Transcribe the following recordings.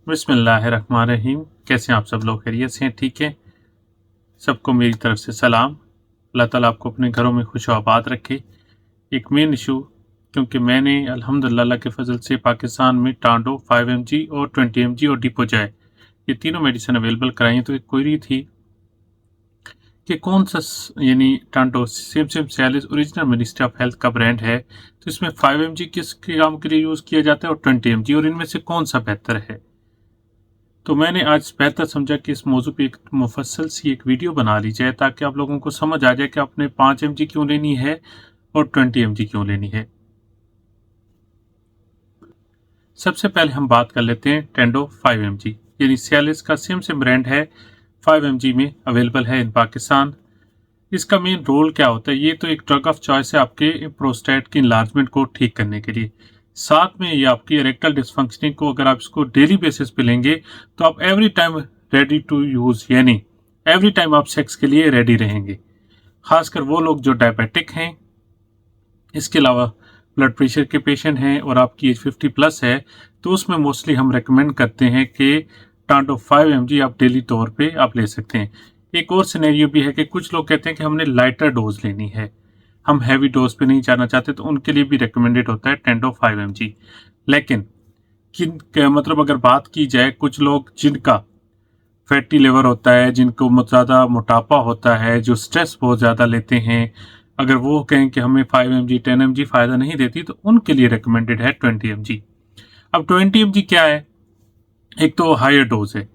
बिस्मिल्लाहिर्रहमानिर्रहीम। कैसे हैं आप सब लोग? खैरियत से हैं? ठीक है। सबको मेरी तरफ से सलाम। अल्लाह ताला आपको अपने घरों में खुश आबाद रखे। एक मेन इशू, क्योंकि मैंने अल्हम्दुलिल्लाह अल्लाह के फजल से पाकिस्तान में टांडो 5 mg और 20 mg और डिपोजाय ये तीनों मेडिसिन अवेलेबल कराई हैं, तो एक क्वेरी थी कि कौन सा यानी टांडो सेम सैलिस ओरिजिनल मिनिस्ट्री ऑफ हेल्थ का ब्रांड है, तो इसमें 5 mg किस काम के लिए यूज़ किया जाता है और 20 mg, और इनमें से कौन सा बेहतर है। तो मैंने आज बेहतर समझा कि इस मौजू पे एक मुफस्सल सी एक वीडियो बना ली जाए, ताकि आप लोगों को समझ आ जाए कि आपने 5 mg क्यों लेनी है और 20 mg क्यों लेनी है। सबसे पहले हम बात कर लेते हैं टेंडो 5 mg, यानी सियालिस का सेम ब्रांड है, 5 mg में अवेलेबल है इन पाकिस्तान। इसका मेन रोल क्या होता है? ये तो एक ड्रग ऑफ चॉइस है आपके प्रोस्टेट की इनलार्जमेंट को ठीक करने के लिए। साथ में ये आपकी इरेक्टल डिसफंक्शनिंग को, अगर आप इसको डेली बेसिस पे लेंगे तो आप every time ready to use, यानी एवरी टाइम आप सेक्स के लिए रेडी रहेंगे। खासकर वो लोग जो डायबिटिक हैं, इसके अलावा ब्लड प्रेशर के पेशेंट हैं और आपकी एज 50+ है, तो उसमें मोस्टली हम रेकमेंड करते हैं कि टांडो 5 mg आप डेली तौर पे आप ले सकते हैं। एक और सिनेरियो भी है कि कुछ लोग कहते हैं कि हमने लाइटर डोज लेनी है, हम हैवी डोज पे नहीं जाना चाहते, तो उनके लिए भी रिकमेंडेड होता है टेंडो 5 mg। लेकिन मतलब अगर बात की जाए, कुछ लोग जिनका फैटी लिवर होता है, जिनको ज़्यादा मोटापा होता है, जो स्ट्रेस बहुत ज़्यादा लेते हैं, अगर वो कहें कि हमें 5 mg 10 mg फ़ायदा नहीं देती, तो उनके लिए रिकमेंडेड है 20 mg। अब 20 mg क्या है? एक तो हायर डोज है,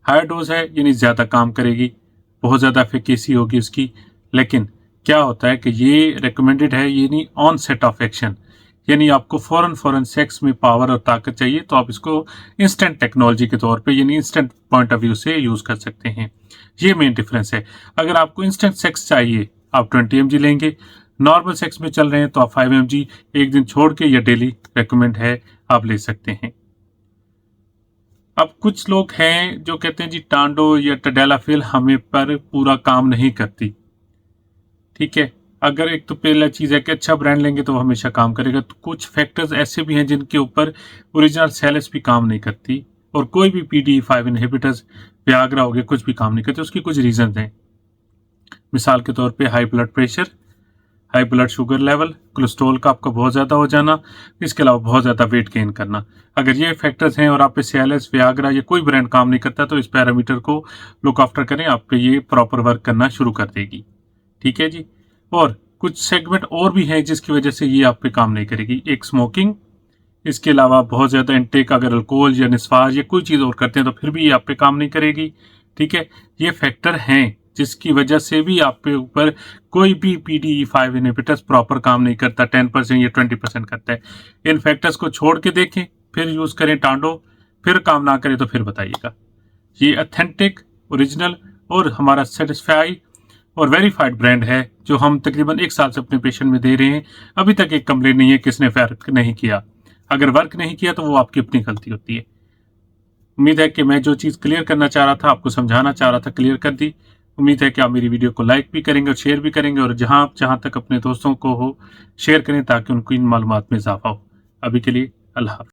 हायर डोज है यानी ज़्यादा काम करेगी, बहुत ज़्यादा एफिकेसी होगी उसकी। लेकिन क्या होता है कि ये रिकमेंडेड है यानी ऑन सेट ऑफ एक्शन, यानी आपको फ़ौरन सेक्स में पावर और ताकत चाहिए, तो आप इसको इंस्टेंट टेक्नोलॉजी के तौर पे यानी इंस्टेंट पॉइंट ऑफ व्यू से यूज़ कर सकते हैं। ये मेन डिफरेंस है। अगर आपको इंस्टेंट सेक्स चाहिए आप 20 mg लेंगे, नॉर्मल सेक्स में चल रहे हैं तो आप 5 mg एक दिन छोड़ के या डेली रिकमेंड है आप ले सकते हैं। अब कुछ लोग हैं जो कहते हैं जी टांडो या टडेलाफिल हमें पर पूरा काम नहीं करती। ठीक है, अगर एक तो पहला चीज़ है कि अच्छा ब्रांड लेंगे तो वो हमेशा काम करेगा, तो कुछ फैक्टर्स ऐसे भी हैं जिनके ऊपर ओरिजिनल सेलिस भी काम नहीं करती, और कोई भी PDE5 इनहिबिटर्स, वियाग्रा हो गया, कुछ भी काम नहीं करते। उसकी कुछ रीजन हैं। मिसाल के तौर पे high blood pressure, high blood sugar level, cholesterol का आपका बहुत ज़्यादा हो जाना, इसके अलावा बहुत ज़्यादा वेट गेन करना। अगर ये फैक्टर्स हैं और आप पे सियालिस, वियाग्रा या कोई ब्रांड काम नहीं करता, तो इस पैरामीटर को लुक आफ्टर करें, आप पे ये प्रॉपर वर्क करना शुरू कर देगी। ठीक है जी। और कुछ सेगमेंट और भी हैं जिसकी वजह से ये आप पे काम नहीं करेगी। एक स्मोकिंग, इसके अलावा बहुत ज़्यादा इंटेक, अगर अल्कोहल या निस्वाज या कोई चीज़ और करते हैं तो फिर भी ये आप पे काम नहीं करेगी। ठीक है, ये फैक्टर हैं जिसकी वजह से भी आप पे ऊपर कोई भी PDE5 इनहिबिटर्स प्रॉपर काम नहीं करता, 10% या 20% करता है। इन फैक्टर्स को छोड़ के देखें, फिर यूज़ करें टांडो, फिर काम ना करे तो फिर बताइएगा। ये ऑथेंटिक, ओरिजिनल और हमारा सेटिस्फाई और वेरीफाइड ब्रांड है, जो हम तकरीबन 1 साल से अपने पेशेंट में दे रहे हैं। अभी तक एक कंप्लेंट नहीं है किसने वर्क नहीं किया। अगर वर्क नहीं किया तो वो आपकी अपनी गलती होती है। उम्मीद है कि मैं जो चीज़ क्लियर करना चाह रहा था, आपको समझाना चाह रहा था, क्लियर कर दी। उम्मीद है कि आप मेरी वीडियो को लाइक भी करेंगे और शेयर भी करेंगे, और जहाँ तक अपने दोस्तों को हो शेयर करें, ताकि उनको इन मालूमात में इजाफा हो। अभी के लिए अल्लाह हाफ़िज़।